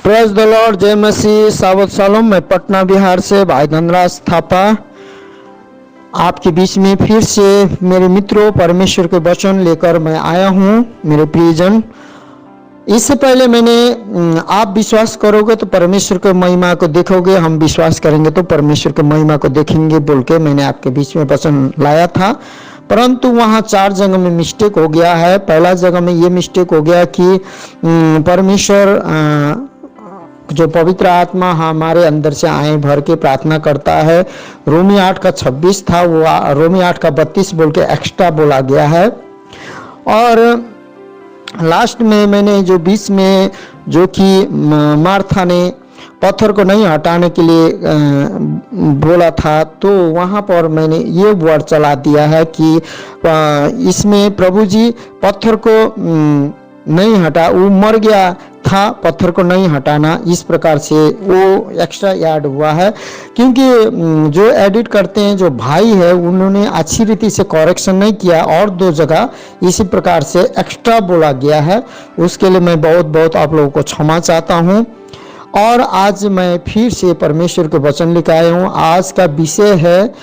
Praise the Lord, जय मसीह, सावत shalom. मैं पटना बिहार से भाई धनराज थापा आपके बीच में फिर से मेरे मित्रों परमेश्वर के वचन लेकर मैं आया हूँ। मेरे प्रियजन, इससे पहले मैंने आप विश्वास करोगे तो परमेश्वर के महिमा को देखोगे, हम विश्वास करेंगे तो परमेश्वर के महिमा को देखेंगे बोल के मैंने आपके बीच में वचन लाया था, परंतु वहाँ 4 जगह में मिस्टेक हो गया है। पहला जगह में ये मिस्टेक हो गया कि परमेश्वर जो पवित्र आत्मा हमारे अंदर से आए भर के प्रार्थना करता है, रोमी 8 का 26 था, वो रोमी 8 का 32 बोल के एक्स्ट्रा बोला गया है। और लास्ट में मैंने जो बीच में जो कि मार्था ने पत्थर को नहीं हटाने के लिए बोला था, तो वहाँ पर मैंने ये वर्ड चला दिया है कि इसमें प्रभु जी पत्थर को नहीं हटा, वो मर गया था, पत्थर को नहीं हटाना, इस प्रकार से वो एक्स्ट्रा ऐड हुआ है। क्योंकि जो एडिट करते हैं जो भाई है उन्होंने अच्छी रीति से करेक्शन नहीं किया और 2 जगह इसी प्रकार से एक्स्ट्रा बोला गया है। उसके लिए मैं बहुत बहुत आप लोगों को क्षमा चाहता हूँ। और आज मैं फिर से परमेश्वर के वचन लेकर आया हूँ। आज का विषय है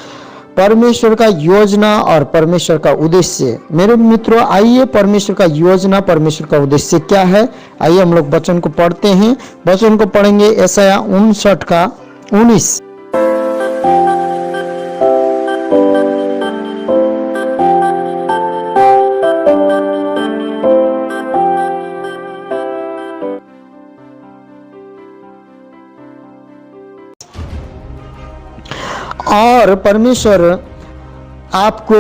परमेश्वर का योजना और परमेश्वर का उद्देश्य। मेरे मित्रों, आइए परमेश्वर का योजना, परमेश्वर का उद्देश्य क्या है, आइए हम लोग वचन को पढ़ते हैं। वचन को पढ़ेंगे यशायाह 59 का 19। और परमेश्वर आपको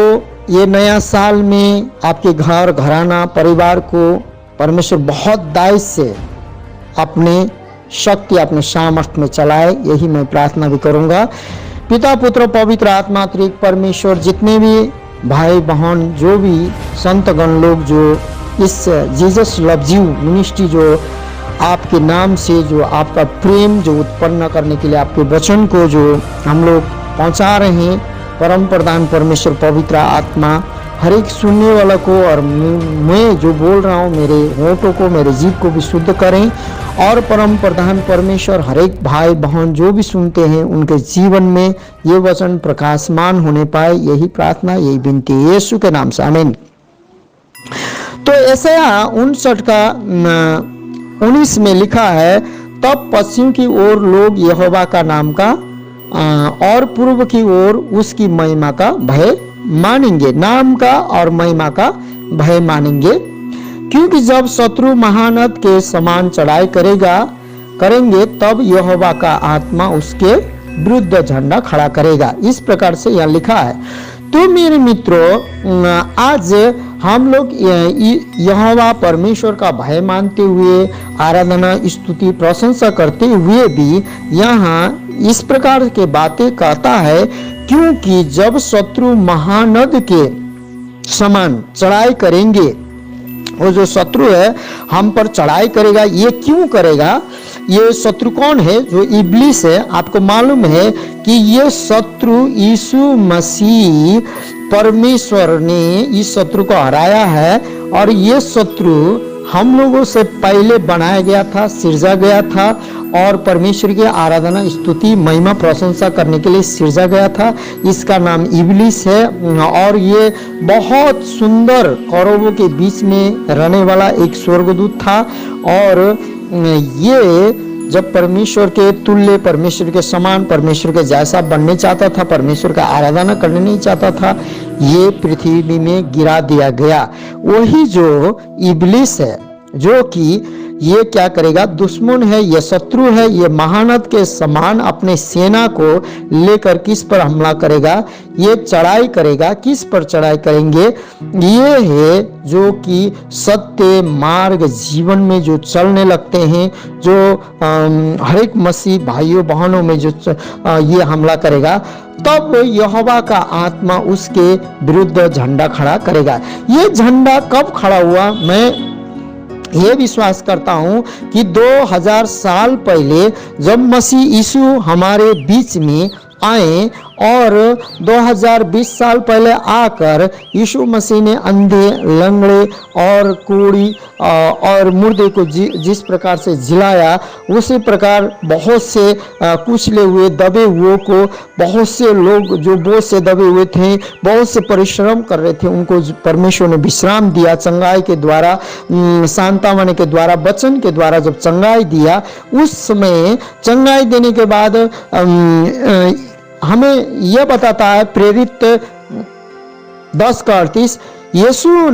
ये नया साल में आपके घर घराना परिवार को परमेश्वर बहुत दायित्व से अपने शक्ति अपने सामर्थ्य में चलाए, यही मैं प्रार्थना भी करूंगा। पिता पुत्र पवित्र आत्मा त्रिएक परमेश्वर, जितने भी भाई बहन जो भी संतगण लोग जो इस जीसस लव्स यू मिनिस्ट्री जो आपके नाम से जो आपका प्रेम जो उत्पन्न करने के लिए आपके वचन को जो हम लोग पहुंचा रहे हैं, परम प्रधान परमेश्वर पवित्र आत्मा हर एक सुनने वाला को और मैं जो बोल रहा हूँ मेरे होठों को मेरे जीभ को भी शुद्ध करें। और परम प्रधान परमेश्वर हर एक भाई बहन जो भी सुनते हैं उनके जीवन में ये वचन प्रकाशमान होने पाए, यही प्रार्थना यही विनती यीशु के नाम से, आमीन। तो यशायाह 59 का 19 में लिखा है, तब पश्चिम की ओर लोग यहोवा का नाम का और पूर्व की ओर उसकी महिमा का भय मानेंगे, नाम का और महिमा का भय मानेंगे। क्योंकि जब शत्रु महानद के समान चढ़ाई करेंगे तब यहोवा का आत्मा उसके विरुद्ध झंडा खड़ा करेगा। इस प्रकार से यहाँ लिखा है। तो मेरे मित्रों, आज हम लोग यहोवा परमेश्वर का भय मानते हुए आराधना स्तुति प्रशंसा करते हुए भी यहाँ इस प्रकार के बातें कहता है, क्योंकि जब शत्रु महानद के समान चढ़ाई करेंगे, वो जो शत्रु है हम पर चढ़ाई करेगा। ये क्यों करेगा? ये शत्रु कौन है? जो इब्लिस है। आपको मालूम है कि ये शत्रु यीशु मसीह परमेश्वर ने इस शत्रु को हराया है, और ये शत्रु हम लोगों से पहले बनाया गया था, सिरजा गया था, और परमेश्वर की आराधना स्तुति महिमा प्रशंसा करने के लिए सिरजा गया था। इसका नाम इब्लिस है, और ये बहुत सुंदर कौरवों के बीच में रहने वाला एक स्वर्गदूत था। और ये जब परमेश्वर के तुल्य, परमेश्वर के समान, परमेश्वर के जैसा बनने चाहता था, परमेश्वर का आराधना करने नहीं चाहता था, ये पृथ्वी में गिरा दिया गया। वही जो इब्लिस है, जो कि ये क्या करेगा? दुश्मन है, ये शत्रु है, ये महानद के समान अपने सेना को लेकर किस पर हमला करेगा? ये चढ़ाई करेगा। किस पर चढ़ाई करेंगे? ये है जो कि सत्य मार्ग जीवन में जो चलने लगते हैं, जो हर एक मसीह भाइयों बहनों में जो ये हमला करेगा, तब यहोवा का आत्मा उसके विरुद्ध झंडा खड़ा करेगा। ये झंडा कब खड़ा हुआ? मैं ये विश्वास करता हूँ कि 2000 साल पहले जब मसीह यीशु हमारे बीच में आए और 2020 साल पहले आकर यीशु मसीह ने अंधे, लंगड़े और कोढ़ी और मुर्दे को जिस प्रकार से जिलाया, उसी प्रकार बहुत से कुचले हुए, दबे हुए को, बहुत से लोग जो बोझ से दबे हुए थे, बहुत से परिश्रम कर रहे थे, उनको परमेश्वर ने विश्राम दिया चंगाई के द्वारा, सांत्वना के द्वारा, वचन के द्वारा जब चंगाई दिया, उस समय चंगाई देने के बाद हमें यह बताता है प्रेरित 10:38, यीशु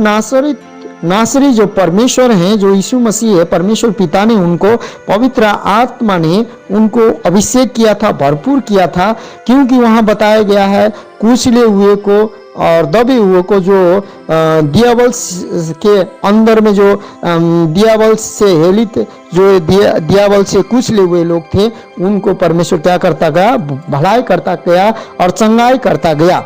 नासरी जो परमेश्वर हैं, जो यीशु मसीह है, परमेश्वर पिता ने उनको, पवित्र आत्मा ने उनको अभिषेक किया था, भरपूर किया था, क्योंकि वहाँ बताया गया है कुचले हुए को और दबे हुए को, जो दियावल्स के अंदर में जो दियावल्स से हेलित, जो दियावल से कुचले हुए लोग थे, उनको परमेश्वर क्या करता गया, भलाई करता गया और चंगाई करता गया।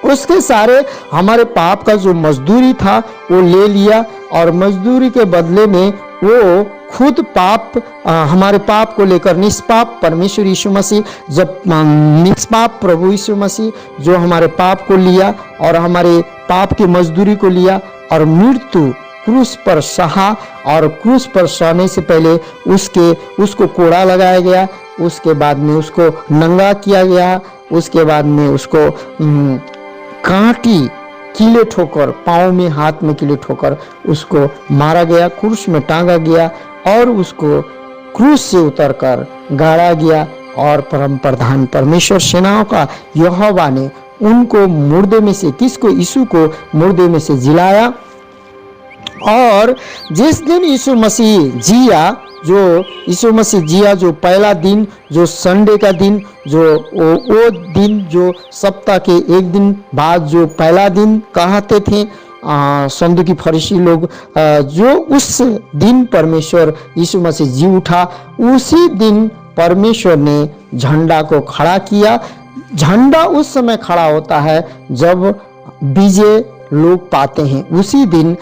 उसके सारे हमारे पाप का जो मजदूरी था वो ले लिया, और मजदूरी के बदले में वो खुद पाप, हमारे पाप को लेकर निष्पाप परमेश्वर यीशु मसीह, जब निष्पाप प्रभु यीशु मसीह जो हमारे पाप को लिया और हमारे पाप की मजदूरी को लिया और मृत्यु क्रूस पर सहा, और क्रूस पर सहने से पहले उसको कोड़ा लगाया गया, उसके बाद में उसको नंगा किया गया, उसके बाद में उसको कांटी कीले ठोकर, पाँव में हाथ में कीले ठोकर उसको मारा गया, क्रूस में टांगा गया और उसको क्रूस से उतरकर गाड़ा गया। और परम प्रधान परमेश्वर सेनाओं का यहोवा ने उनको मुर्दे में से, किसको, यीशु को मुर्दे में से जिलाया। और जिस दिन यीशु मसीह जिया, जो पहला दिन, जो संडे का दिन, जो वो दिन जो सप्ताह के एक दिन बाद जो पहला दिन कहते थे सदूकी फरीसी लोग, जो उस दिन परमेश्वर यीशु मसीह जी उठा, उसी दिन परमेश्वर ने झंडा को खड़ा किया। झंडा उस समय खड़ा होता है जब विजय लोग पाते हैं, उसी दिन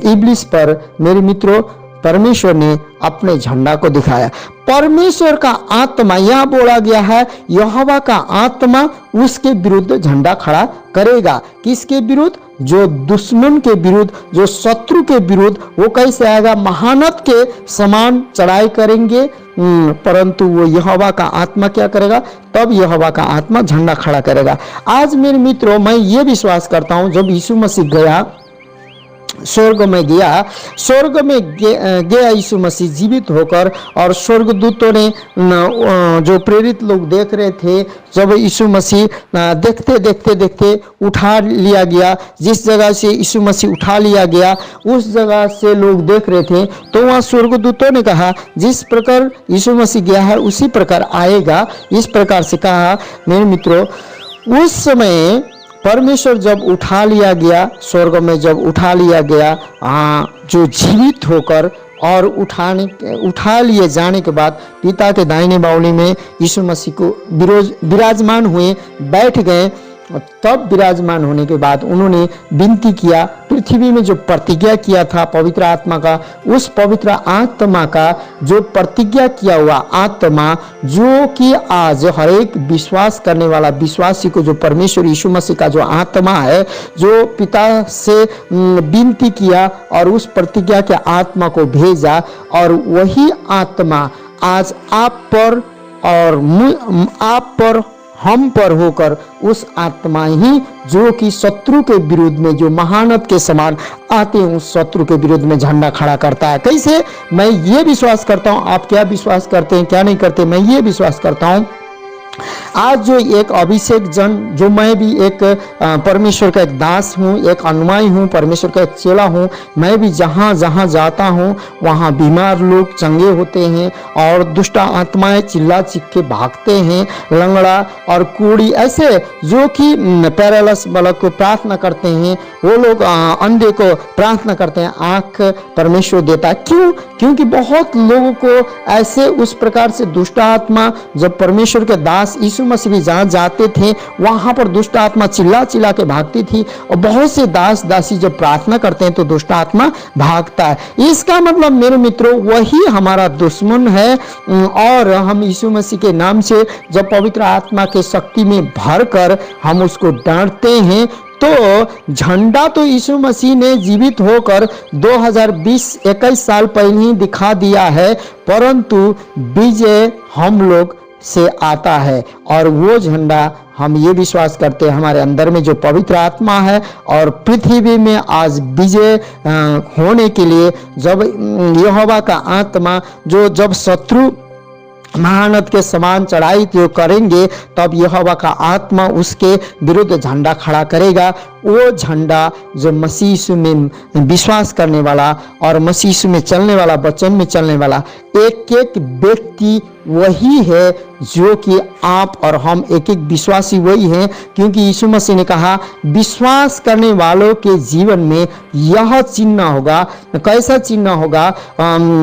इब्लिस पर मेरे मित्रों परमेश्वर ने अपने झंडा को दिखाया। परमेश्वर का आत्मा, यह बोला गया है यहोवा का आत्मा उसके विरुद्ध झंडा खड़ा करेगा। किसके विरुद्ध? जो दुश्मन के विरुद्ध, जो शत्रु के विरुद्ध। वो कैसे आएगा? महानत के समान चढ़ाई करेंगे, परंतु वो यहोवा का आत्मा क्या करेगा? तब यहोवा का आत्मा झंडा खड़ा करेगा। आज मेरे मित्रों, मैं ये विश्वास करता हूं, जब यीशु मसीह गया स्वर्ग में गया यीशु मसीह जीवित होकर, और स्वर्गदूतों ने जो प्रेरित लोग देख रहे थे, जब यीशु मसीह देखते उठा लिया गया, जिस जगह से यीशु मसीह उठा लिया गया उस जगह से लोग देख रहे थे, तो वहाँ स्वर्गदूतों ने कहा जिस प्रकार यीशु मसीह गया है उसी प्रकार आएगा। इस प्रकार से कहा मेरे मित्रों। उस समय परमेश्वर जब उठा लिया गया, स्वर्ग में जब उठा लिया गया, जो जीवित होकर, और उठा लिए जाने के बाद पिता के दाहिने बावली में यीशु मसीह को विराजमान हुए, बैठ गए। तब विराजमान होने के बाद उन्होंने विनती किया, पृथ्वी में जो प्रतिज्ञा किया था पवित्र आत्मा का, उस पवित्र आत्मा का जो प्रतिज्ञा किया हुआ आत्मा, जो कि आज हर एक विश्वास करने वाला विश्वासी को, जो परमेश्वर यीशु मसीह का जो आत्मा है, जो पिता से विनती किया और उस प्रतिज्ञा के आत्मा को भेजा, और वही आत्मा आज आप पर और आप पर, हम पर होकर, उस आत्मा ही जो कि शत्रु के विरुद्ध में, जो महानत के समान आते हैं, उस शत्रु के विरुद्ध में झंडा खड़ा करता है। कैसे? मैं ये विश्वास करता हूं। आप क्या विश्वास करते हैं, क्या नहीं करते? मैं ये विश्वास करता हूं, आज जो एक अभिषेक जन, जो मैं भी एक परमेश्वर का एक दास हूँ, एक अनुयायी हूँ, परमेश्वर का एक चेला हूँ, मैं भी जहाँ जहाँ जाता हूँ वहाँ बीमार लोग चंगे होते हैं, और दुष्ट आत्माएं चिल्ला चिख के भागते हैं, लंगड़ा और कोढ़ी ऐसे जो कि पैरालिस बालक को प्रार्थना करते हैं, वो लोग अंधे को प्रार्थना करते हैं, आँख परमेश्वर देता है। क्यों? क्योंकि बहुत लोगों को ऐसे उस प्रकार से दुष्ट आत्मा जब परमेश्वर के दास पास यीशु मसीह भी जहाँ जाते थे वहाँ पर दुष्ट आत्मा चिल्ला चिल्ला के भागती थी, और बहुत से दास दासी जब प्रार्थना करते हैं तो दुष्ट आत्मा भागता है। इसका मतलब मेरे मित्रों वही हमारा दुश्मन है, और हम यीशु मसीह के नाम से जब पवित्र आत्मा के शक्ति में भरकर हम उसको डांटते हैं तो झंडा तो यीशु मसीह ने जीवित होकर 2020-21 साल पहले ही दिखा दिया है, परंतु विजय हम लोग से आता है। और वो झंडा हम ये विश्वास करते हैं हमारे अंदर में जो पवित्र आत्मा है, और पृथ्वी में आज विजय होने के लिए जब यहोवा का आत्मा जो जब शत्रु महानद के समान चढ़ाई जो करेंगे तब यहोवा का आत्मा उसके विरुद्ध झंडा खड़ा करेगा। वो झंडा जो मसीह यीशु में विश्वास करने वाला और मसीह यीशु में चलने वाला, वचन में चलने वाला एक एक व्यक्ति वही है, जो कि आप और हम एक एक विश्वासी वही हैं, क्योंकि यीशु मसीह ने कहा विश्वास करने वालों के जीवन में यह चिन्ह होगा। कैसा चिन्ह होगा?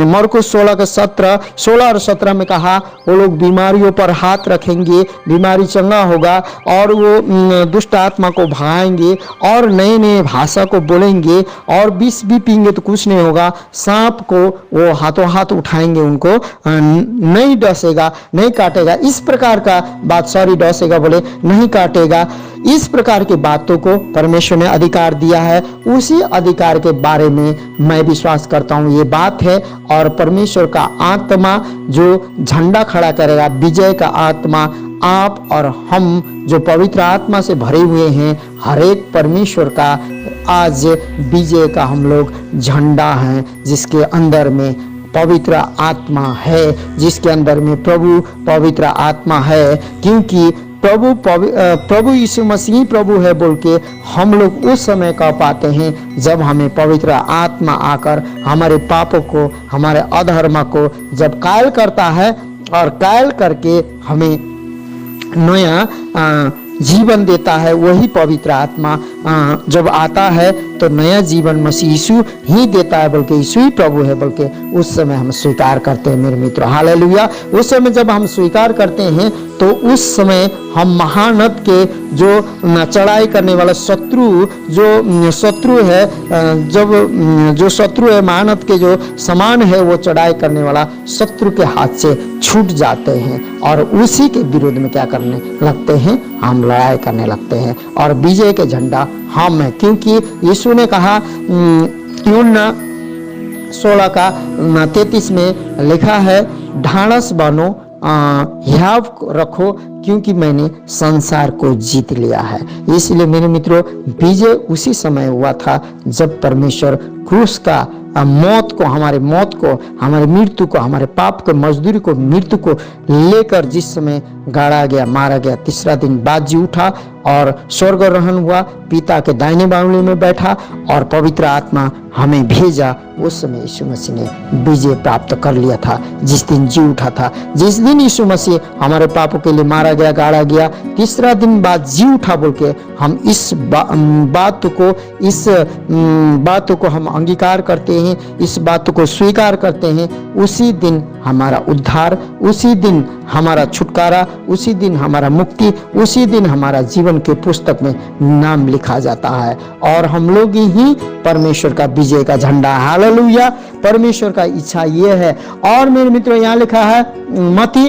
मरकुस 16 और 17 में कहा वो लोग बीमारियों पर हाथ रखेंगे, बीमारी चंगा होगा, और वो दुष्ट आत्मा को भगाएंगे, और नए नए भाषा को बोलेंगे, और विष भी पीएंगे तो कुछ नहीं होगा, सांप को वो हाथों हाथ उठाएंगे, उनको नहीं डसेगा, नहीं काटेगा। इस प्रकार का बात, सॉरी डसेगा बोले, नहीं काटेगा। इस प्रकार की बातों को परमेश्वर ने अधिकार दिया है, उसी अधिकार के बारे में मैं विश्वास करता हूँ ये बात है। और परमेश्वर का आत्मा जो झंडा खड़ा करेगा, विजय का आत्मा, आप और हम जो पवित्र आत्मा से भरे हुए हैं, हर एक परमेश्वर का आज विजय का हम लोग झंडा हैं, जिसके अंदर में पवित्र आत्मा है, जिसके अंदर में प्रभु पवित्र आत्मा है। क्योंकि प्रभु यीशु मसीह प्रभु है बोल के हम लोग उस समय कह पाते हैं जब हमें पवित्र आत्मा आकर हमारे पापों को, हमारे अधर्म को जब कायल करता है, और कायल करके हमें नया जीवन देता है। वही पवित्र आत्मा जब आता है तो नया जीवन मसीह यीशु ही देता है, बल्कि यीशु ही प्रभु है, बल्कि उस समय हम स्वीकार करते हैं मेरे मित्र। हालेलुया। उस समय जब हम स्वीकार करते हैं तो उस समय हम महानद के जो चढ़ाई करने वाला शत्रु है, जो शत्रु है महानद के जो समान है, वो चढ़ाई करने वाला शत्रु के हाथ से छूट जाते हैं, और उसी के विरोध में क्या करने लगते हैं? हम लड़ाई करने लगते हैं, और विजय के झंडा हम है। क्योंकि यीशु ने कहा यूहन्ना 16:33 में लिखा है, ढाढ़स बनो, हियाव रखो, क्योंकि मैंने संसार को जीत लिया है। इसलिए मेरे मित्रों, विजय उसी समय हुआ था जब परमेश्वर क्रूस का मौत को, हमारे मृत्यु को, हमारे पाप को, मजदूरी को, मृत्यु को लेकर जिस समय गाड़ा गया, मारा गया, तीसरा दिन बाद जी उठा और स्वर्गारोहण हुआ, पिता के दाहिने बाहुले में बैठा और पवित्र आत्मा हमें भेजा। उस समय यीशु मसीह ने विजय प्राप्त कर लिया था, जिस दिन जी उठा था, जिस दिन यीशु मसीह हमारे पापों के लिए मारा गया, गाड़ा गया, तीसरा दिन बाद जी उठा बोल के हम इस बात को हम अंगीकार करते हैं, इस बात को स्वीकार करते हैं। उसी दिन हमारा उद्धार, उसी दिन हमारा छुटकारा, उसी दिन हमारा मुक्ति, उसी दिन हमारा जीवन के पुस्तक में नाम लिखा जाता है, और हम लोग ही परमेश्वर का विजय का झंडा। हालेलुया। परमेश्वर का इच्छा ये है। और मेरे मित्रों, यहाँ लिखा है मत्ती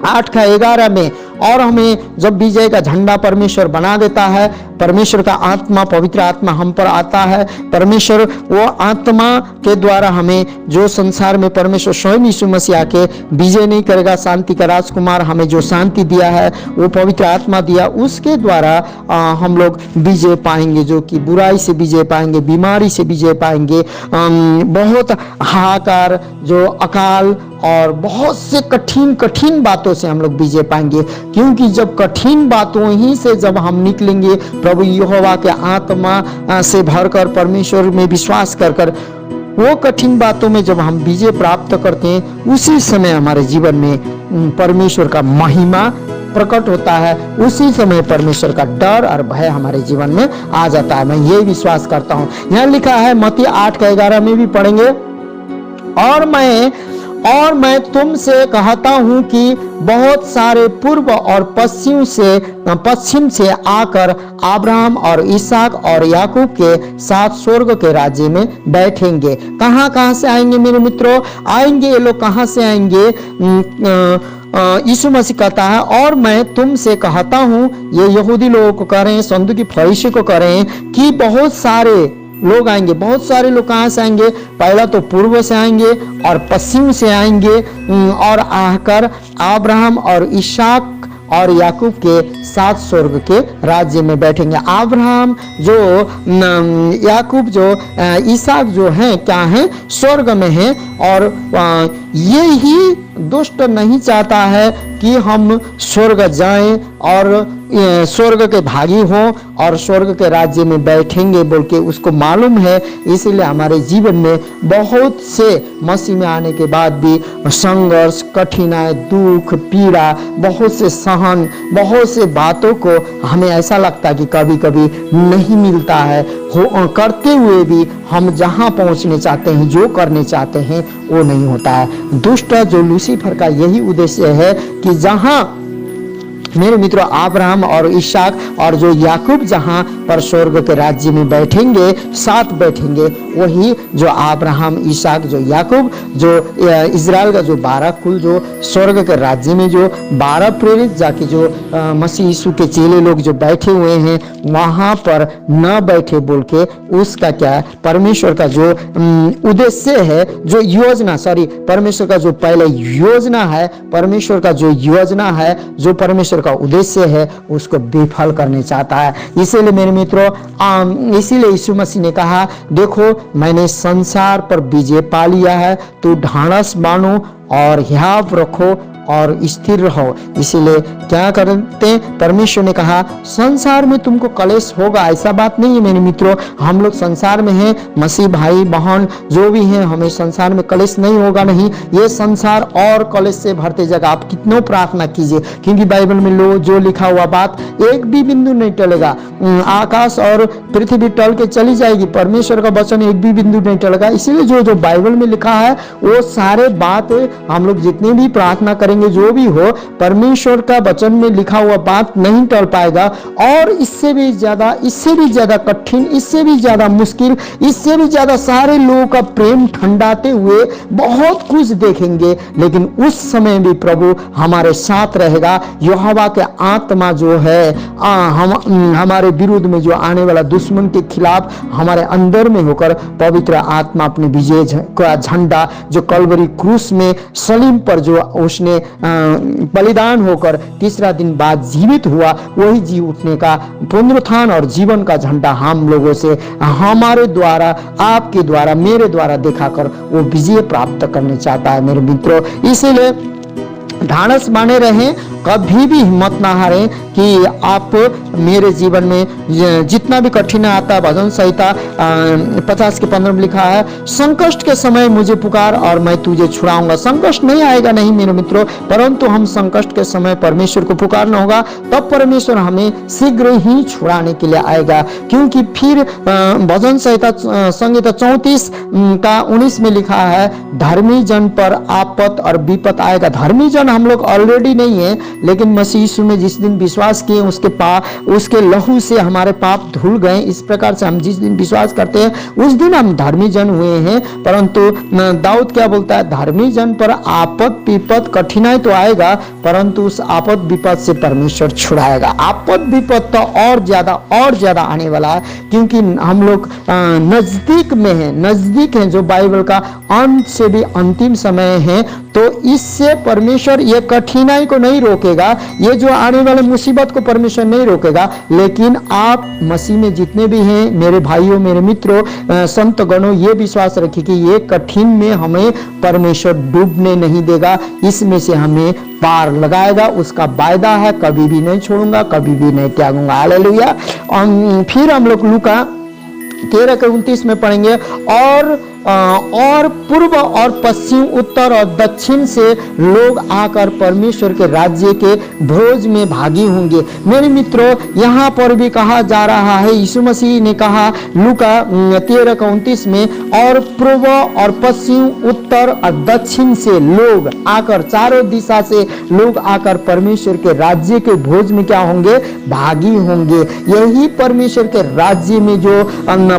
8:11 में, और हमें जब विजय का झंडा परमेश्वर बना देता है, परमेश्वर का आत्मा, पवित्र आत्मा हम पर आता है, परमेश्वर वो आत्मा के द्वारा हमें, जो संसार में परमेश्वर स्वयं यीशु मसीह आके विजय नहीं करेगा, शांति का राजकुमार हमें जो शांति दिया है, वो पवित्र आत्मा दिया, उसके द्वारा हम लोग विजय पाएंगे, जो कि बुराई से विजय पाएंगे, बीमारी से विजय पाएंगे, बहुत हाहाकार, जो अकाल और बहुत से कठिन बातों से हम लोग विजय पाएंगे। क्योंकि जब कठिन बातों ही से जब हम निकलेंगे, प्रभु यहोवा के आत्मा से भरकर, परमेश्वर में विश्वास कर वो कठिन बातों में जब हम विजय प्राप्त करते हैं, उसी समय हमारे जीवन में परमेश्वर का महिमा प्रकट होता है। उसी समय परमेश्वर का डर और भय हमारे जीवन में आ जाता है। मैं ये विश्वास करता हूँ। यहाँ लिखा है मत्ती 8:11 में भी पढ़ेंगे, और मैं और मैं तुमसे कहता हूं कि बहुत सारे पूर्व और पश्चिम से आकर अब्राहम और इसहाक और याकूब के साथ स्वर्ग के राज्य में बैठेंगे। कहां से आएंगे मेरे मित्रों? आएंगे ये लोग कहां से आएंगे? यीशु मसीह कहता है और मैं तुमसे कहता हूं, ये यहूदी लोगों को कह रहे हैं, सदूकी फरीसी को कह रहे हैं कि बहुत सारे लोग आएंगे। बहुत सारे लोग कहां से आएंगे? पहला तो पूर्व से आएंगे और पश्चिम से आएंगे और आकर अब्राहम और इसहाक और याकूब के साथ स्वर्ग के राज्य में बैठेंगे। अब्राहम जो याकूब जो इसहाक जो है क्या है? स्वर्ग में है। और ये ही दुष्ट नहीं चाहता है कि हम स्वर्ग जाएं और स्वर्ग के भागी हों और स्वर्ग के राज्य में बैठेंगे बोल के उसको मालूम है। इसीलिए हमारे जीवन में बहुत से मसीह में आने के बाद भी संघर्ष, कठिनाई, दुख, पीड़ा, बहुत से सहन, बहुत से बातों को हमें ऐसा लगता है कि कभी कभी नहीं मिलता है। करते हुए भी हम जहां पहुंचने चाहते हैं, जो करने चाहते हैं, वो नहीं होता है। दुष्ट जो लूसीफर का यही उद्देश्य है कि जहां मेरे मित्रों अब्राहम और इसहाक और जो याकूब जहां पर स्वर्ग के राज्य में बैठेंगे, साथ बैठेंगे, वही जो अब्राहम, इसहाक, जो याकूब, जो इजराइल का जो 12 कुल जो स्वर्ग के राज्य में जो 12 प्रेरित जाके जो मसीह यीशु के चेले लोग जो बैठे हुए हैं वहां पर न बैठे बोल के उसका क्या है? परमेश्वर का जो उद्देश्य है, जो योजना, परमेश्वर का जो पहले योजना है, परमेश्वर का जो योजना है, जो परमेश्वर का उद्देश्य है, उसको विफल करने चाहता है। इसीलिए मेरे मित्रों, इसीलिए यीशु मसीह ने कहा, देखो मैंने संसार पर विजय पा लिया है, तो ढाढ़स बांधो और हियाव रखो और स्थिर रहो। इसीलिए क्या करते हैं? परमेश्वर ने कहा संसार में तुमको कलेश होगा। ऐसा बात नहीं है मेरे मित्रों, हम लोग संसार में हैं, मसीह भाई बहन जो भी हैं, हमें संसार में कलेश नहीं होगा। नहीं, ये संसार और कलेश से भरते जगह आप कितनों प्रार्थना कीजिए, क्योंकि बाइबल में जो लिखा हुआ बात एक भी बिंदु नहीं टलेगा। आकाश और पृथ्वी टल के चली जाएगी, परमेश्वर का वचन एक भी बिंदु नहीं टलेगा। इसीलिए जो बाइबल में लिखा है वो सारे बात हम लोग जितनी भी प्रार्थना करेंगे, जो भी हो, परमेश्वर का वचन में लिखा हुआ बात नहीं टल पाएगा। और इससे भी ज्यादा कठिन, इससे भी ज्यादा मुश्किल, इससे भी ज्यादा सारे लोगों का प्रेम ठंडाते हुए बहुत कुछ देखेंगे, लेकिन उस समय भी प्रभु हमारे साथ रहेगा। यहोवा के आत्मा जो है हमारे विरुद्ध में जो आने वाला दुश्मन के खिलाफ हमारे अंदर में होकर पवित्र आत्मा अपने विजय का झंडा जो कलवरी क्रूस में सलीम पर जो उसने बलिदान होकर तीसरा दिन बाद जीवित हुआ, वही जी उठने का पुनरुत्थान और जीवन का झंडा हम लोगों से, हमारे द्वारा, आपके द्वारा, मेरे द्वारा दिखाकर वो विजय प्राप्त करने चाहता है मेरे मित्रों। इसीलिए ढाढ़स बने रहें, कभी भी हिम्मत ना हारें कि आप मेरे जीवन में जितना भी कठिन आता है। भजन संहिता 50:15 में लिखा है, संकट के समय मुझे पुकार और मैं तुझे छुड़ाऊंगा। संकट नहीं आएगा नहीं मेरे मित्रों, परंतु हम संकट के समय परमेश्वर को पुकारना होगा, तब परमेश्वर हमें शीघ्र ही छुड़ाने के लिए आएगा। क्योंकि फिर भजन संहिता 34:19 में लिखा है, धर्मी जन पर आपत और विपत आएगा। धर्मी जन हम लोग ऑलरेडी नहीं है, लेकिन मसीह यीशु में जिस दिन विश्वास किए उसके लहू से हमारे पाप धुल गए। इस प्रकार से हम जिस दिन विश्वास करते हैं उस दिन हम धर्मी जन हुए हैं। परंतु दाऊद क्या बोलता है? धर्मी जन पर आपद विपद कठिनाई तो आएगा, परंतु उस आपद विपद से परमेश्वर छुड़ाएगा। आपद विपद तो और ज्यादा आने वाला है, क्योंकि हम लोग नजदीक में है, नजदीक है, जो बाइबल का अंत से भी अंतिम समय है। तो इससे परमेश्वर ये कठिनाई को नहीं रोकेगा, ये जो आने वाले मुसीबत को परमेश्वर नहीं रोकेगा। लेकिन आप मसीह में जितने भी हैं मेरे भाइयों, मेरे मित्रों, संत गणों, ये विश्वास रखिए कि ये कठिन में हमें परमेश्वर डूबने नहीं देगा, इसमें से हमें पार लगाएगा। उसका वायदा है, कभी भी नहीं छोड़ूंगा, कभी भी नहीं त्यागूंगा। हालेलुया। फिर हम लोग लूका 13:29 में पढ़ेंगे, और और पूर्व और पश्चिम, उत्तर और दक्षिण से लोग आकर परमेश्वर के राज्य के भोज में भागी होंगे। मेरे मित्रों, यहाँ पर भी कहा जा रहा है, यीशु मसीह ने कहा लूका 13:29 में, और पूर्व और पश्चिम, उत्तर और दक्षिण से लोग आकर, चारों दिशा से लोग आकर परमेश्वर के राज्य के भोज में क्या होंगे? भागी होंगे। यही परमेश्वर के राज्य में जो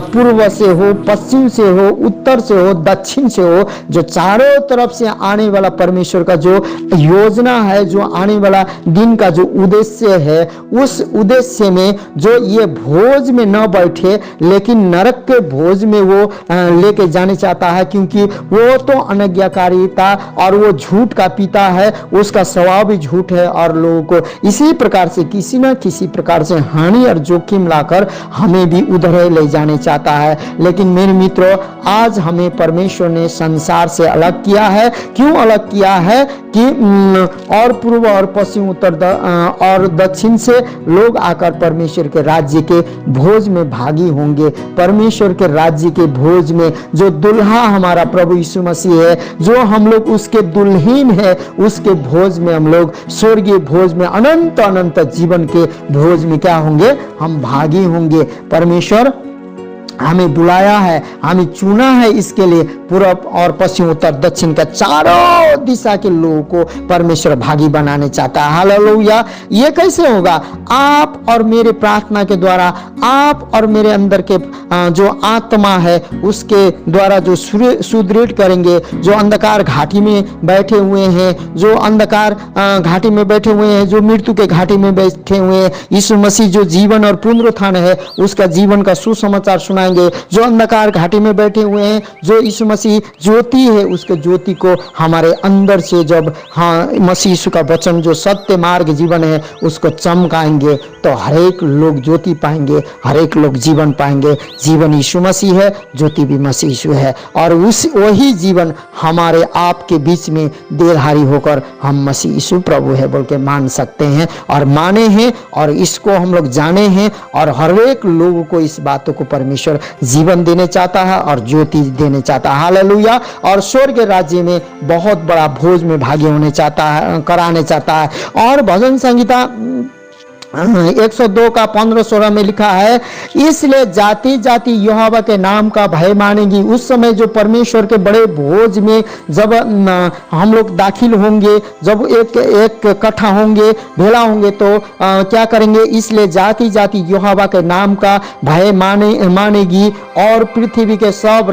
पूर्व से हो, पश्चिम से हो, उत्तर से हो, दक्षिण से हो, जो चारों तरफ से आने वाला परमेश्वर का जो योजना है, जो आने वाला दिन का जो उद्देश्य है, उस उद्देश्य में जो ये भोज में न बैठे लेकिन नरक के भोज में वो लेके जाने चाहता है, क्योंकि वो तो अनज्ञाकारिता और वो झूठ का पिता है, उसका स्वभाव भी झूठ है, और लोगों को इसी प्रकार से किसी न किसी प्रकार से हानि और जोखिम लाकर हमें भी उधर ले जाने चाहता है। लेकिन मेरे मित्रों, आज हमें परमेश्वर ने संसार से अलग किया है। क्यों अलग किया है? कि और पूर्व और पश्चिम, उत्तर और दक्षिण से लोग आकर परमेश्वर के राज्य के भोज में भागी होंगे। परमेश्वर के राज्य के भोज में जो दुल्हा हमारा प्रभु यीशु मसीह है, जो हम लोग उसके दुल्हीन है, उसके भोज में हम लोग, स्वर्गीय भोज में, अनंत अनंत जीवन के भोज में क्या होंगे? हम भागी होंगे। परमेश्वर हमें बुलाया है, हमें चुना है, इसके लिए पूर्व और पश्चिम, उत्तर दक्षिण का चारों दिशा के लोगों को परमेश्वर भागी बनाने चाहता है। हालेलुया। ये कैसे होगा? आप और मेरे प्रार्थना के द्वारा, आप और मेरे अंदर के जो आत्मा है उसके द्वारा जो सुदृढ़ करेंगे। जो अंधकार घाटी में बैठे हुए हैं, जो अंधकार घाटी में बैठे हुए हैं, जो मृत्यु के घाटी में बैठे हुए हैं, यीशु मसीह जो जीवन और पुनरुत्थान है उसका जीवन का सुसमाचार सुनाएंगे। जो अंधकार घाटी में बैठे हुए हैं, जो यीशु मसीह ज्योति है, उसके ज्योति को हमारे अंदर से जब मसीह यीशु का वचन जो सत्य मार्ग जीवन है उसको चमकाएंगे, तो हरेक लोग ज्योति पाएंगे, हरेक लोग जीवन पाएंगे। जीवन यीशु मसीह है, ज्योति भी मसीह यीशु है, और वही जीवन हमारे आपके बीच में देहधारी होकर हम मसीह यीशु प्रभु है बोल के मान सकते हैं और माने हैं, और इसको हम लोग जाने हैं, और हरेक लोगों को इस बातों को परमेश्वर जीवन देने चाहता है और ज्योति देने चाहता है। हालेलुया। और स्वर्ग राज्य में बहुत बड़ा भोज में भागी होने चाहता है, कराने चाहता है। और भजन संहिता 102 का 15-16 में लिखा है, इसलिए जाति जाति यहोवा के नाम का भय मानेगी। उस समय जो परमेश्वर के बड़े भोज में जब हम लोग दाखिल होंगे, जब एक इकट्ठा होंगे, भेला होंगे, तो क्या करेंगे? इसलिए जाति जाति यहोवा के नाम का भय मानेगी, और पृथ्वी के सब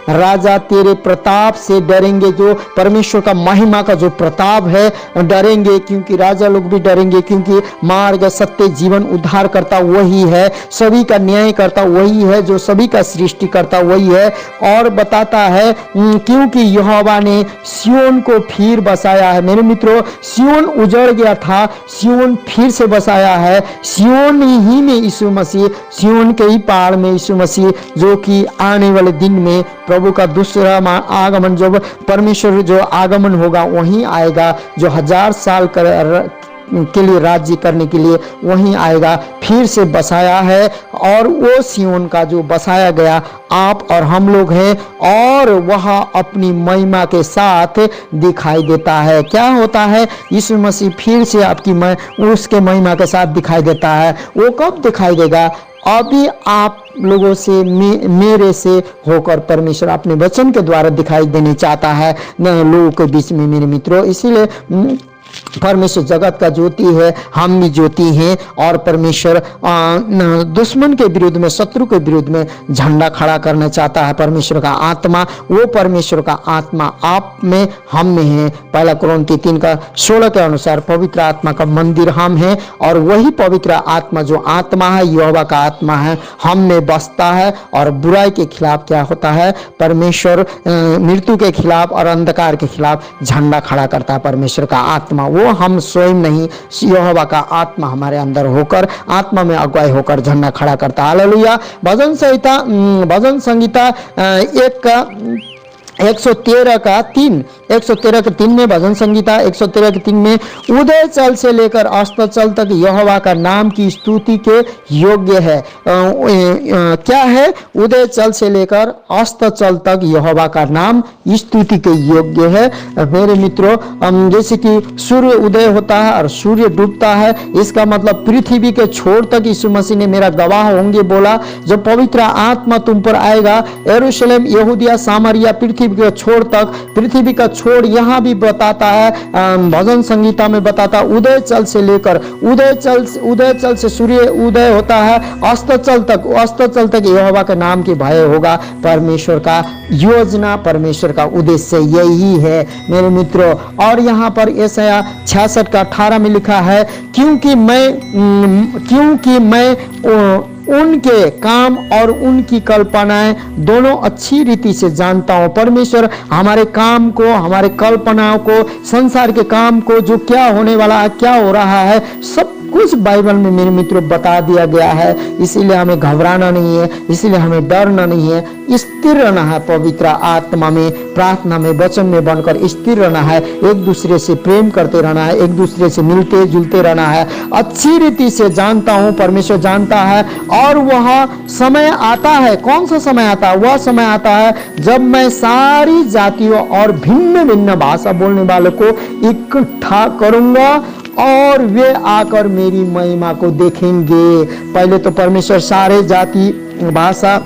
राजा तेरे प्रताप से डरेंगे। जो परमेश्वर का महिमा का जो प्रताप है, डरेंगे, क्योंकि राजा लोग भी डरेंगे, क्योंकि मार्ग सत्य जीवन उद्धार करता वही है, सभी का न्याय करता वही है, जो सभी का सृष्टि करता वही है। और बताता है क्योंकि यहोवा ने सियोन को फिर बसाया है। मेरे मित्रों, सियोन उजड़ गया था, सियोन फिर से बसाया है। सियोन ही में यीशु मसीह, सियोन के ही पहाड़ में यीशु मसीह, जो कि आने वाले दिन में प्रभु का दूसरा आगमन, जब परमेश्वर जो आगमन होगा वहीं आएगा, जो 1000 साल के लिए राज्य करने के लिए वहीं आएगा, फिर से बसाया है। और वो सियोन का जो बसाया गया आप और हम लोग हैं, और वह अपनी महिमा के साथ दिखाई देता है। क्या होता है? यीशु मसीह फिर से उसके महिमा के साथ दिखाई देता है। वो कब दिखाई देगा? अभी आप लोगों से, मेरे से होकर परमेश्वर अपने वचन के द्वारा दिखाई देने चाहता है लोगों के बीच में। मेरे मित्रों, इसीलिए परमेश्वर जगत का ज्योति है, हम भी ज्योति हैं, और परमेश्वर दुश्मन के विरुद्ध में, शत्रु के विरुद्ध में झंडा खड़ा करना चाहता है। परमेश्वर का आत्मा, वो परमेश्वर का आत्मा आप में, हम में है। 1 कुरिन्थी 3:16 के अनुसार पवित्र आत्मा का मंदिर हम हैं, और वही पवित्र आत्मा जो आत्मा है, यहोवा का आत्मा है, हम में बसता है। और बुराई के खिलाफ क्या होता है? परमेश्वर मृत्यु के खिलाफ और अंधकार के खिलाफ झंडा खड़ा करता है। परमेश्वर का आत्मा, वो हम स्वयं नहीं, यहोवा का आत्मा हमारे अंदर होकर, आत्मा में अगुवाई होकर झंडा खड़ा करता है। हालेलुया। भजन संहिता 1 113 का 3, 113 के 3 में भजन संगीता 113 के 3 में उदय चल से लेकर अस्ताचल तक यहोवा का नाम की स्तुति के योग्य है। क्या है? उदय चल से लेकर अस्ताचल तक यहोवा का नाम स्तुति के योग्य है। मेरे मित्रों, जैसे कि सूर्य उदय होता है और सूर्य डूबता है, इसका मतलब पृथ्वी के छोर तक यीशु मसीह ने मेरा गवाह होंगे बोला। जब पवित्र आत्मा तुम पर आएगा, यरूशलेम, यहूदिया, सामरिया, पृथ्वी के छोर तक, पृथ्वी का छोर यहाँ भी बताता है, भजन संगीता में बताता है उदय चल से लेकर, उदय चल से सूर्य उदय होता है, अस्ताचल तक यहोवा के नाम की भय होगा। परमेश्वर का योजना, परमेश्वर का उद्देश्य यही है मेरे मित्रों। और यहाँ पर यशायाह 66 का 18 में लिखा है, क्योंकि मैं उनके काम और उनकी कल्पनाएं दोनों अच्छी रीति से जानता हूं। परमेश्वर हमारे काम को, हमारे कल्पनाओं को, संसार के काम को, जो क्या होने वाला है, क्या हो रहा है, सब कुछ बाइबल में मेरे मित्रों बता दिया गया है। इसीलिए हमें घबराना नहीं है, इसीलिए हमें डरना नहीं है, स्थिर रहना है, पवित्र आत्मा में, प्रार्थना में, वचन में बनकर स्थिर रहना है, एक दूसरे से प्रेम करते रहना है, एक दूसरे से मिलते जुलते रहना है। अच्छी रीति से जानता हूं, परमेश्वर जानता है। और वह समय आता है, कौन सा समय आता है? वह समय आता है जब मैं सारी जातियों और भिन्न भिन्न भाषा बोलने वालों को इकट्ठा करूंगा और वे आकर मेरी महिमा को देखेंगे। पहले तो परमेश्वर सारे जाति, भाषा,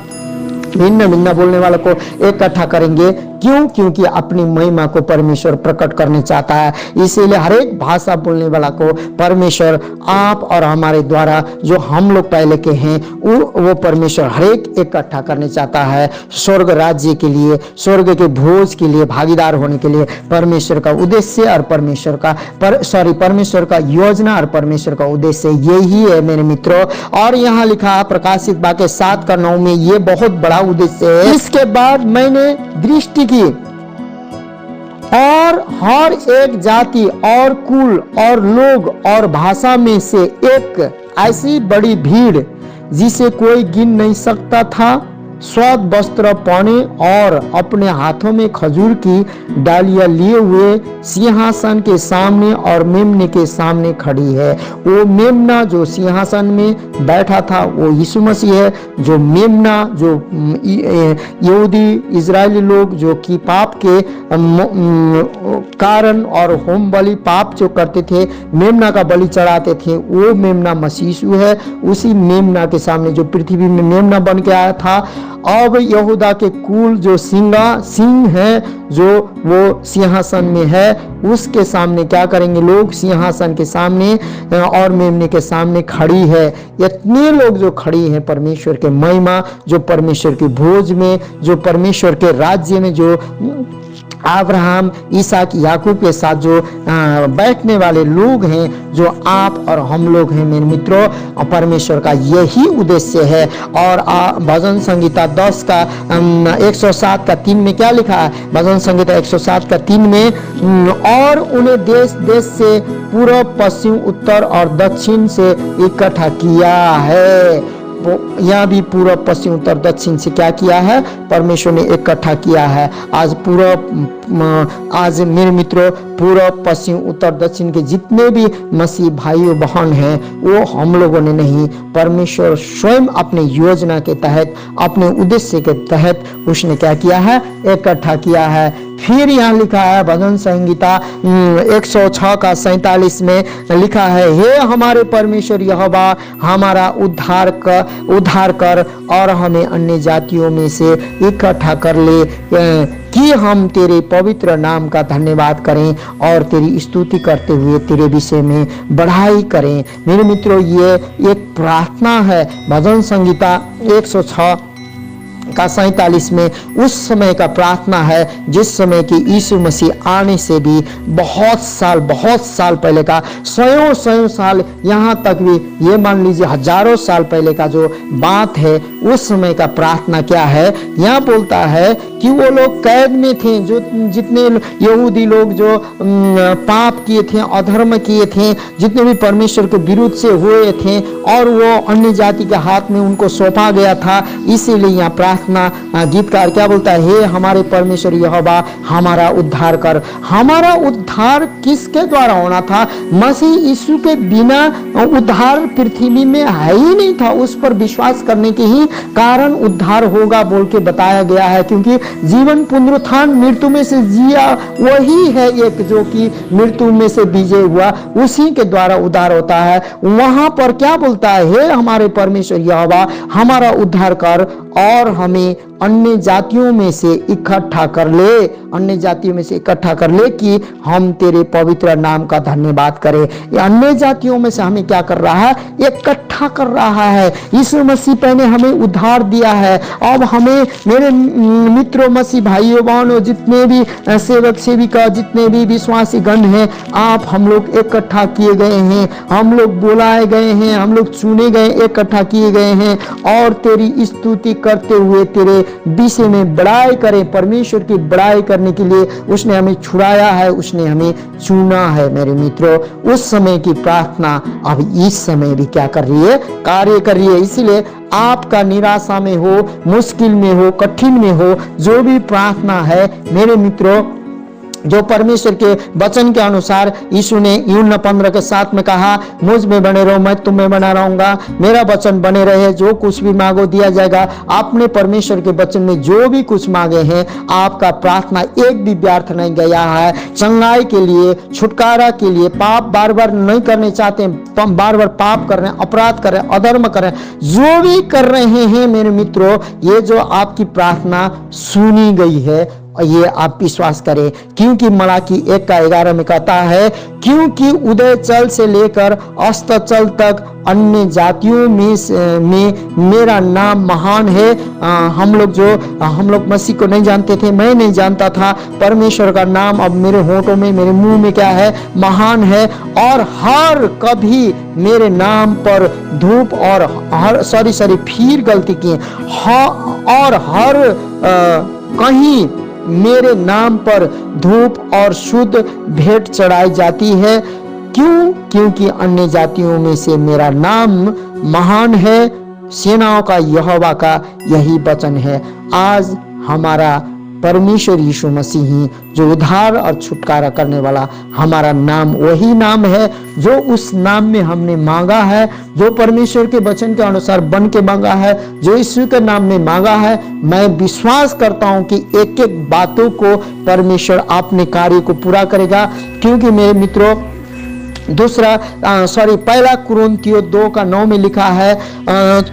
भिन्न भिन्न बोलने वालों को इकट्ठा करेंगे। क्यों? क्योंकि अपनी महिमा को परमेश्वर प्रकट करने चाहता है। इसीलिए हर एक भाषा बोलने वाला को परमेश्वर आप और हमारे द्वारा, जो हम लोग पहले के हैं, वो परमेश्वर हर एक इकट्ठा करने चाहता है स्वर्ग राज्य के लिए, स्वर्ग के भोज के लिए भागीदार होने के लिए। परमेश्वर का उद्देश्य और परमेश्वर का योजना और परमेश्वर का उद्देश्य यही है मेरे मित्रों। और यहाँ लिखा प्रकाशित वाक्य 7:9 में, ये बहुत बड़ा उद्देश्य है। इसके बाद मैंने दृष्टि की और हर एक जाति और कुल और लोग और भाषा में से एक ऐसी बड़ी भीड़ जिसे कोई गिन नहीं सकता था, श्वेत वस्त्र पहने और अपने हाथों में खजूर की डालियां लिए हुए सिंहासन के सामने और मेमने के सामने खड़ी है। वो मेमना जो सिंहासन में बैठा था वो यीशु मसीह है। जो मेमना, जो यहूदी इजरायली लोग जो कि पाप के कारण और होम बलि, पाप जो करते थे, मेमना का बलि चढ़ाते थे, वो मेमना मसीह यीशु है। उसी मेमना के सामने, जो पृथ्वी में मेमना बन के आया था, अब यहूदा के कुल जो सिंह है, जो वो सिंहासन में है, उसके सामने क्या करेंगे लोग? सिंहासन के सामने और मेमने के सामने खड़ी है। इतने लोग जो खड़ी हैं परमेश्वर के महिमा, जो परमेश्वर की भोज में, जो परमेश्वर के राज्य में, जो अब्राहम, इसहाक, याकूब के साथ जो बैठने वाले लोग हैं, जो आप और हम लोग हैं मेरे मित्रों, परमेश्वर का यही उद्देश्य है। और भजन संगीता 10 का 107 का 3 में क्या लिखा है? भजन संगीता 107 का 3 में, और उन्हें देश देश से, पूर्व, पश्चिम, उत्तर और दक्षिण से इकट्ठा किया है। यहाँ भी पूर्व, पश्चिम, उत्तर, दक्षिण से क्या किया है? परमेश्वर ने इकट्ठा किया है। आज मेरे मित्रों, पूर्व, पश्चिम, उत्तर, दक्षिण के जितने भी मसीह भाइयों बहन हैं, वो हम लोगों ने नहीं, परमेश्वर स्वयं अपने योजना के तहत, अपने उद्देश्य के तहत उसने क्या किया है? इकट्ठा किया है। फिर यहाँ लिखा है भजन संगीता 106 का 47 में लिखा है, हे हमारे परमेश्वर यहोवा, हमारा उद्धार कर और हमें अन्य जातियों में से इकट्ठा कर ले, कि हम तेरे पवित्र नाम का धन्यवाद करें और तेरी स्तुति करते हुए तेरे विषय में बढ़ाई करें। मेरे मित्रों, ये एक प्रार्थना है। भजन संगीता 106 का 47 में उस समय का प्रार्थना है जिस समय कि यीशु मसीह आने से भी बहुत साल पहले का, सौ साल, यहाँ तक भी ये मान लीजिए हजारों साल पहले का जो बात है, उस समय का प्रार्थना क्या है? यहाँ बोलता है कि वो लोग कैद में थे, जो जितने यहूदी लोग जो पाप किए थे, अधर्म किए थे, जितने भी परमेश्वर के विरुद्ध से हुए थे, और वो अन्य जाति के हाथ में उनको सौंपा गया था। इसीलिए यहाँ प्रार्थना गीतकार क्या बोलता है, हे हमारे परमेश्वर यहोवा हमारा उद्धार कर। हमारा उद्धार किसके द्वारा होना था? मसीह यीशु के बिना उद्धार पृथ्वी में है ही नहीं था। उस पर विश्वास करने के ही कारण उद्धार होगा बोल के बताया गया है, क्योंकि जीवन पुनरुत्थान मृत्यु में से जिया वही है एक जो कि मृत्यु में से विजय हुआ, उसी के द्वारा उद्धार होता है। वहां पर क्या बोलता है, हे हमारे परमेश्वर यहोवा हमारा उद्धार कर और हमें अन्य जातियों में से इकट्ठा कर ले, अन्य जातियों में से इकट्ठा कर ले कि हम तेरे पवित्र नाम का धन्यवाद करें। ये अन्य जातियों में से हमें क्या कर रहा है? इकट्ठा कर रहा है। यीशु मसीह ने हमें उद्धार दिया है। अब हमें, मेरे मित्रों, मसीह भाइयों बहनों, जितने भी सेवक सेविका, जितने भी विश्वासी गण हैं, आप हम लोग इकट्ठा किए गए हैं, हम लोग बुलाए गए हैं, हम लोग चुने गए, इकट्ठा किए गए हैं, और तेरी स्तुति करते हुए तेरे विषय में बड़ाई करें। परमेश्वर की बड़ाई करने के लिए उसने हमें छुड़ाया है, उसने हमें चुना है। मेरे मित्रों, उस समय की प्रार्थना अब इस समय भी क्या कर रही है? कार्य कर रही है। इसीलिए आपका निराशा में हो, मुश्किल में हो, कठिन में हो, जो भी प्रार्थना है मेरे मित्रों, जो परमेश्वर के वचन के अनुसार यीशु ने यूहन्ना 15:7 में कहा, मुझ में बने रहो, मैं तुम में बना रहूंगा, मेरा वचन बने रहे, जो कुछ भी मांगो दिया जाएगा। आपने परमेश्वर के वचन में जो भी कुछ मांगे हैं, आपका प्रार्थना एक भी व्यर्थ नहीं गया है। चंगाई के लिए, छुटकारा के लिए, पाप बार बार नहीं करने चाहते, बार बार पाप कर रहे हैं, अपराध कर रहे हैं, अधर्म कर रहे हैं, जो भी कर रहे हैं मेरे मित्रों, ये जो आपकी प्रार्थना सुनी गई है, ये आप विश्वास करें, क्योंकि मलाकी 1:11 में कहता है, क्योंकि उदय चल से लेकर अस्ताचल तक अन्य जातियों में मेरा नाम महान है। हम लोग मसीह को नहीं जानते थे, मैं नहीं जानता था। परमेश्वर का नाम अब मेरे होठों में, मेरे मुंह में क्या है? महान है। और हर कभी मेरे नाम पर धूप और फिर गलती की, और हर कहीं मेरे नाम पर धूप और शुद्ध भेंट चढ़ाई जाती है। क्यों? क्योंकि अन्य जातियों में से मेरा नाम महान है। सेनाओं का यहोवा का यही वचन है। आज हमारा परमेश्वर यीशु मसीह ही जो उद्धार और छुटकारा करने वाला, हमारा नाम वही नाम है जो उस नाम में हमने मांगा है, जो परमेश्वर के वचन के अनुसार बन के मांगा है, जो यीशु के नाम में मांगा है। मैं विश्वास करता हूं कि एक एक बातों को परमेश्वर अपने कार्य को पूरा करेगा, क्योंकि मेरे मित्रों, पहला कुरिन्थियों 2:9 में लिखा है,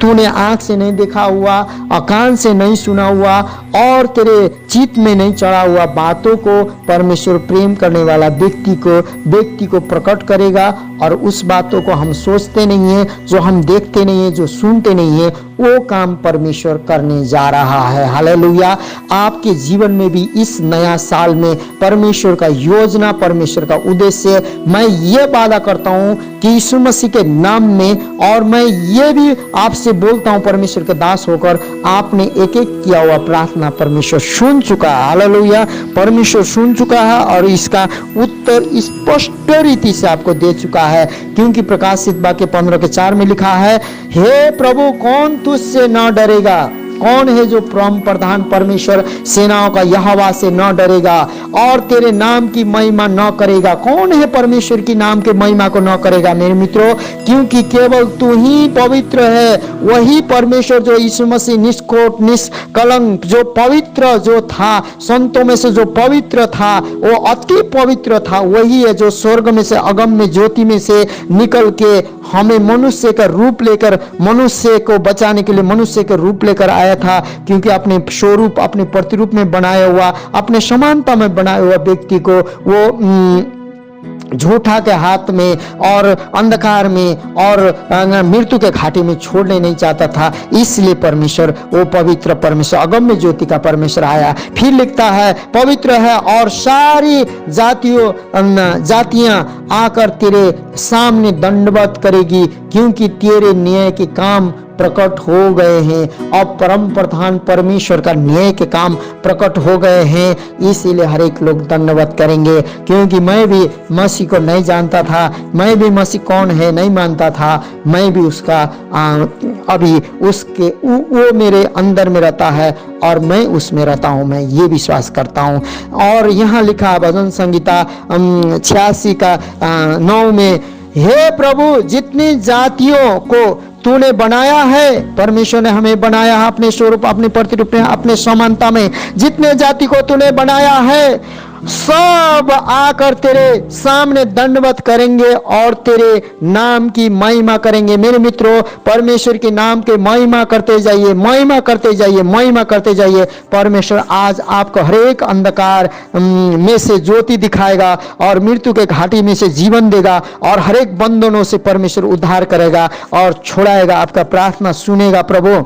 तूने आंख से नहीं देखा हुआ और कान से नहीं सुना हुआ और तेरे चित्त में नहीं चढ़ा हुआ बातों को परमेश्वर प्रेम करने वाला व्यक्ति को प्रकट करेगा। और उस बातों को हम सोचते नहीं है, जो हम देखते नहीं है, जो सुनते नहीं है, वो काम परमेश्वर करने जा रहा है। हालेलुया। आपके जीवन में भी इस नया साल में परमेश्वर का योजना, परमेश्वर का उद्देश्य, मैं ये वादा करता हूं कि यीशु मसीह के नाम में, और मैं ये भी आपसे बोलता हूं परमेश्वर के दास होकर, आपने एक एक किया हुआ प्रार्थना परमेश्वर सुन चुका है। हालेलुया। परमेश्वर सुन चुका है और इसका उत्तर स्पष्ट रीति से आपको दे चुका है, क्योंकि प्रकाशित वाक्य 15:4 में लिखा है, हे प्रभु कौन तुझसे न डरेगा? कौन है जो परम प्रधान परमेश्वर सेनाओं का यहोवा से न डरेगा और तेरे नाम की महिमा न करेगा? कौन है परमेश्वर की नाम के महिमा को न करेगा? मेरे मित्रों, क्योंकि केवल तू ही पवित्र है। वही परमेश्वर जो यीशु मसीह निष्कोट निष्कलंक, जो पवित्र जो था, संतों में से जो पवित्र था, वो अति पवित्र था, वही है जो स्वर्ग में से अगम्य ज्योति में से निकल के हमें मनुष्य का रूप लेकर, मनुष्य को बचाने के लिए मनुष्य का रूप लेकर आया था। क्योंकि अपने स्वरूप, अपने प्रतिरूप में बनाया हुआ, अपने समानता में बनाया हुआ व्यक्ति को वो झूठा के हाथ में और अंधकार में और मृत्यु के घाटी में छोड़ने नहीं चाहता था। इसलिए परमेश्वर, वो पवित्र परमेश्वर, अगम्य ज्योति का परमेश्वर आया। फिर लिखता है, पवित्र है और सारी जातियां आकर तेरे सामने दंडवत करेगी, क्योंकि तेरे न्याय के काम प्रकट हो गए हैं। अब परम प्रधान परमेश्वर का न्याय के काम प्रकट हो गए हैं, इसीलिए हर एक लोग धन्यवाद करेंगे। क्योंकि मैं भी मसीह को नहीं जानता था, मैं भी मसीह कौन है नहीं मानता था, मैं भी उसका अभी उसके वो मेरे अंदर में रहता है और मैं उसमें रहता हूँ, मैं ये विश्वास करता हूँ। और यहाँ लिखा भजन संगीता 86 का 9 में, हे प्रभु जितनी जातियों को तूने बनाया है, परमेश्वर ने हमें बनाया है अपने स्वरूप, अपने प्रतिरूप में, अपने समानता में, जितने जाति को तूने बनाया है सब आकर तेरे सामने दंडवत करेंगे और तेरे नाम की महिमा करेंगे। मेरे मित्रों, परमेश्वर के नाम के महिमा करते जाइए, महिमा करते जाइए, महिमा करते जाइए। परमेश्वर आज आपको हर एक अंधकार में से ज्योति दिखाएगा और मृत्यु के घाटी में से जीवन देगा और हर एक बंधनों से परमेश्वर उद्धार करेगा और छुड़ाएगा, आपका प्रार्थना सुनेगा प्रभु।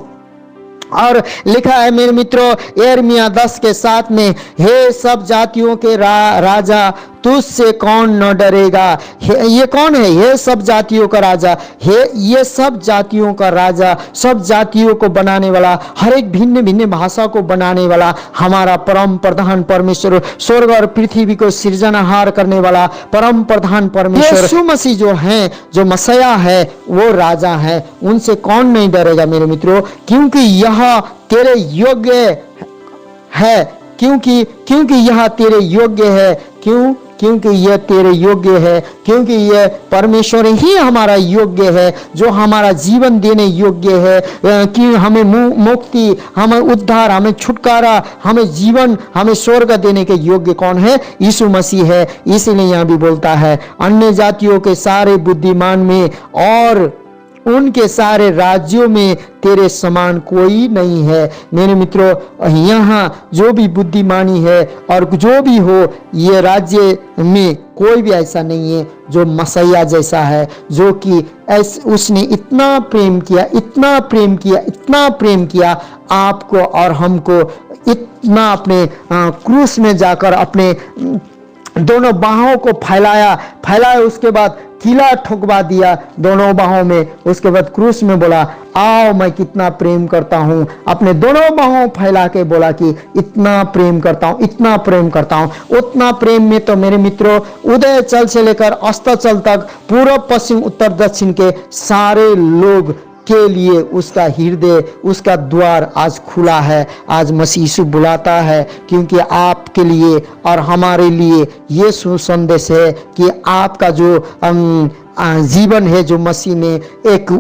और लिखा है मेरे मित्रों यिर्मयाह 10 के 7 में, हे सब जातियों के राजा तुझसे कौन न डरेगा। ये कौन है? ये सब जातियों का राजा है, ये सब जातियों का राजा, सब जातियों को बनाने वाला, हर एक भिन्न भिन्न भाषा को बनाने वाला हमारा परम प्रधान परमेश्वर, स्वर्ग और पृथ्वी को सृजनहार करने वाला परम प्रधान परमेश्वर यीशु मसीह जो है, जो मसीहा है, वो राजा है। उनसे कौन नहीं डरेगा मेरे मित्रों, क्योंकि यह तेरे योग्य है, क्योंकि यह तेरे योग्य है। क्योंकि यह तेरे योग्य है, क्योंकि यह परमेश्वर ही हमारा योग्य है, जो हमारा जीवन देने योग्य है, कि हमें मुक्ति, हमें उद्धार, हमें छुटकारा, हमें जीवन, हमें स्वर्ग देने के योग्य कौन है? यीशु मसीह है। इसीलिए यहाँ भी बोलता है, अन्य जातियों के सारे बुद्धिमान में और उनके सारे राज्यों में तेरे समान कोई नहीं है। मेरे मित्रों, यहाँ जो भी बुद्धिमानी है और जो भी हो, ये राज्य में कोई भी ऐसा नहीं है जो मसीहा जैसा है, जो कि उसने इतना प्रेम किया, इतना प्रेम किया, इतना प्रेम किया आपको और हमको, इतना अपने क्रूस में जाकर अपने दोनों बाहों को फैलाया, उसके बाद किला ठोकवा दिया दोनों बाहों में, उसके बाद क्रूस में बोला, आओ मैं कितना प्रेम करता हूँ, अपने दोनों बाहों फैला के बोला कि इतना प्रेम करता हूँ, इतना प्रेम करता हूँ। उतना प्रेम में तो मेरे मित्रों, उदय चल से लेकर अस्ताचल तक, पूर्व पश्चिम उत्तर दक्षिण के सारे लोग के लिए उसका हृदय, उसका द्वार आज खुला है। आज मसीह यीशु बुलाता है, क्योंकि आपके लिए और हमारे लिए ये सुसंदेश है कि आपका जो जीवन है, जो मसीह ने एक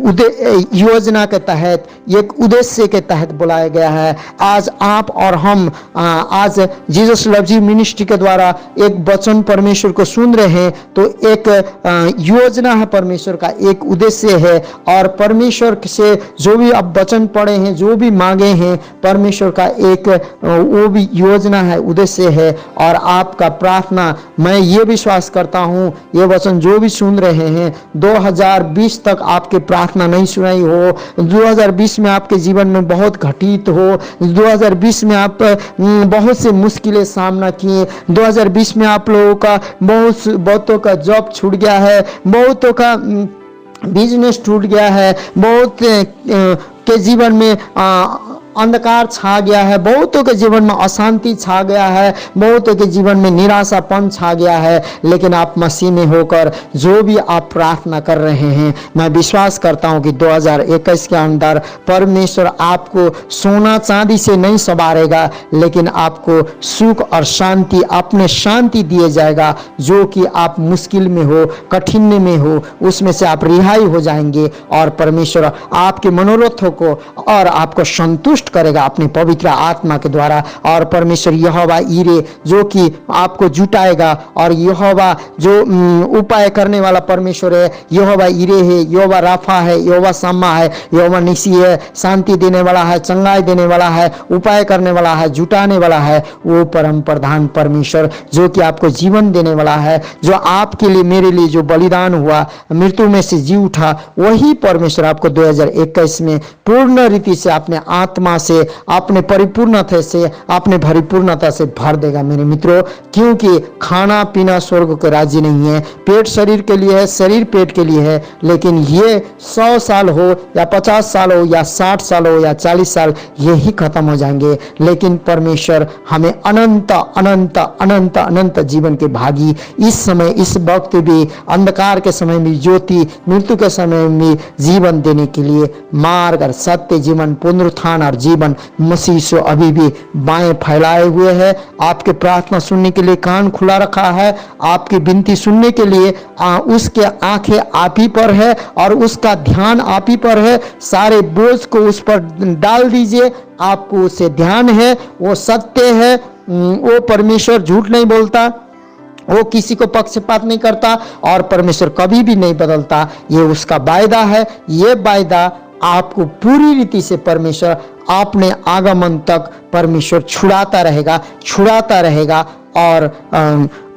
योजना के तहत, एक उद्देश्य के तहत बुलाया गया है। आज आप और हम आज जीसस लव्स यू मिनिस्ट्री के द्वारा एक वचन परमेश्वर को सुन रहे हैं, तो एक योजना है परमेश्वर का, एक उद्देश्य है। और परमेश्वर से जो भी आप वचन पढ़े हैं, जो भी मांगे हैं, परमेश्वर का एक वो भी योजना है, उद्देश्य है। और आपका प्रार्थना, मैं ये विश्वास करता हूँ, ये वचन जो भी सुन रहे हैं, 2020 तक आपके प्रार्थना नहीं सुनाई हो, 2020 में आपके जीवन में बहुत घटित हो, 2020 में आप बहुत से मुश्किलें सामना किए, 2020 में आप लोगों का बहुतों का जॉब छूट गया है, बहुतों का बिजनेस टूट गया है, बहुत के जीवन में अंधकार छा गया है, बहुतों के जीवन में अशांति छा गया है, बहुतों के जीवन में निराशापन छा गया है। लेकिन आप मसीह में होकर जो भी आप प्रार्थना कर रहे हैं, मैं विश्वास करता हूं कि 2021 के अंदर परमेश्वर आपको सोना चांदी से नहीं संवारेगा, लेकिन आपको सुख और शांति, अपने शांति दिए जाएगा। जो कि आप मुश्किल में हो, कठिन में हो, उसमें से आप रिहाई हो जाएंगे और परमेश्वर आपके मनोरथों को और आपको संतुष्ट करेगा अपने पवित्र आत्मा के द्वारा। और परमेश्वर यहोवा ईरे जो कि आपको जुटाएगा, और यहोवा जो उपाय करने वाला परमेश्वर है, यहोवा ईरे है, यहोवा राफा है, यहोवा सम्मा है, यहोवा निसी है, शांति देने वाला है, चंगाई देने वाला है, उपाय करने वाला है, जुटाने वाला है, वो परम प्रधान परमेश्वर जो कि आपको जीवन देने वाला है, जो आपके लिए, मेरे लिए जो बलिदान हुआ, मृत्यु में से जी उठा, वही परमेश्वर आपको 2021 में पूर्ण रीति से अपने आत्मा से, अपने परिपूर्णता से, अपने परिपूर्णता से भर देगा मेरे मित्रों। क्योंकि खाना पीना स्वर्ग के राज्य नहीं है। पेट शरीर के लिए है, शरीर पेट के लिए है, लेकिन ये 100 साल हो या 50 साल हो या 60 साल हो या 40 साल, ये ही खत्म हो जाएंगे। लेकिन परमेश्वर हमें अनंत अनंत अनंत अनंत जीवन के भागी, इस समय इस वक्त भी, अंधकार के समय में ज्योति, मृत्यु के समय में जीवन देने के लिए मार्ग और सत्य, जीवन, पुनरुत्थान और जीवन मसीह यीशु अभी भी बाएं फैलाए हुए है। आपके प्रार्थना सुनने के लिए कान खुला रखा है, आपकी विनती सुनने के लिए उसके आंखें आप ही पर है और उसका ध्यान आप ही पर है। सारे बोझ को उस पर डाल दीजिए, आपको उससे ध्यान है, वो सत्य है, वो परमेश्वर झूठ नहीं बोलता, वो किसी को पक्षपात नहीं करता और परमेश्वर कभी भी नहीं बदलता। ये उसका वायदा है। ये वायदा आपको पूरी रीति से परमेश्वर अपने आगमन तक परमेश्वर छुड़ाता रहेगा और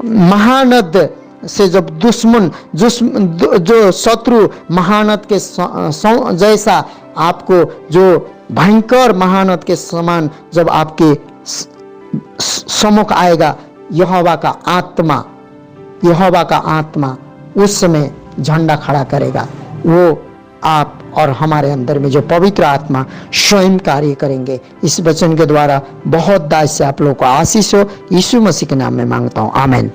महानद से जब दुश्मन जो शत्रु महानद के जैसा आपको, जो भयंकर महानद के समान जब आपके सम्मुख आएगा, यहोवा का आत्मा उस समय झंडा खड़ा करेगा। वो आप और हमारे अंदर में जो पवित्र आत्मा स्वयं कार्य करेंगे। इस वचन के द्वारा बहुत दास से आप लोगों को आशीष हो। यीशु मसीह के नाम में मांगता हूँ, आमीन।